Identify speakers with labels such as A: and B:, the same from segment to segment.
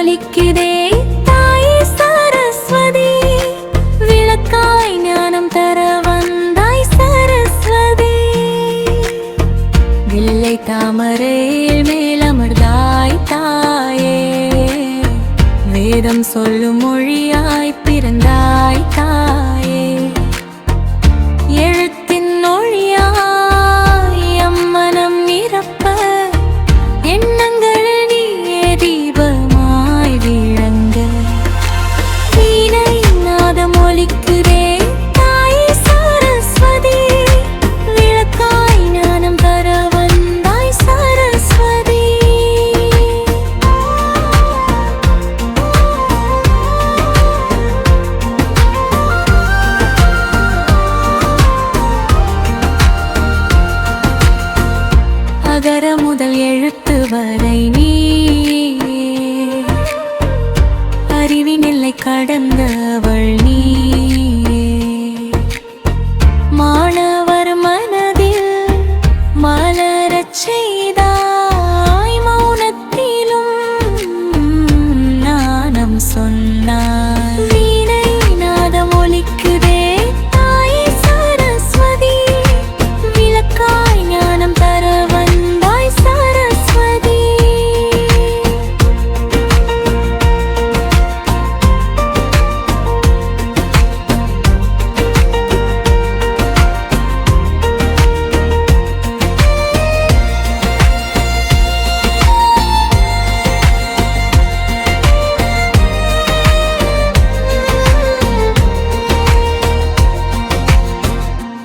A: ஒலிக்குதே தாயே சரஸ்வதி, விளக்காய் ஞானம் தர வந்தாய் சரஸ்வதி. வில்லை தாமரையில் மேலமர்ந்தாய் தாயே, வேதம் சொல்லும் மொழியாய் பிறந்தாய் தாயே. எழுத்தின் ஒளியாய் அம்மனம் நிரப்ப, எண்ணங்கள் நீயே தீபமாய் விளங்க. வீணை நாதம் ஒலிக்குதே தாயே சரஸ்வதி, விளக்காய் ஞானம் தர வந்தாய் சரஸ்வதி. அகர முதல் எழுத்து வரை நீயே, அறிவின் எல்லை கடந்தவள் நீயே. மாணவர் மனதில் மலரச் செய்தாய், மௌனத்திலும் ஞானம் சொன்னாய். வீணை நாதம் ஒலிக்குதே தாயே சரஸ்வதி, விளக்காய் ஞானம் தர வந்தாய் சரஸ்வதி.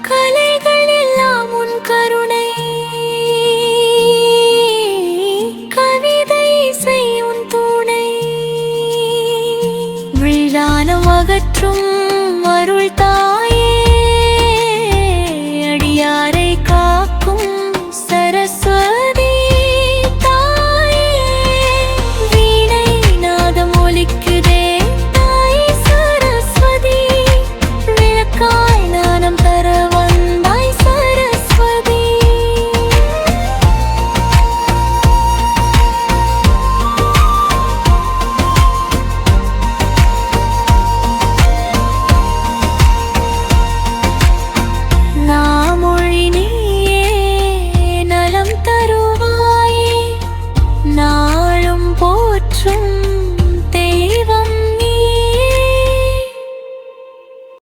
A: கலைகள் எல்லாம் உன் கருணை, கவிதை செய் உன் துணை. விழானம் அகற்றும் அருள் தா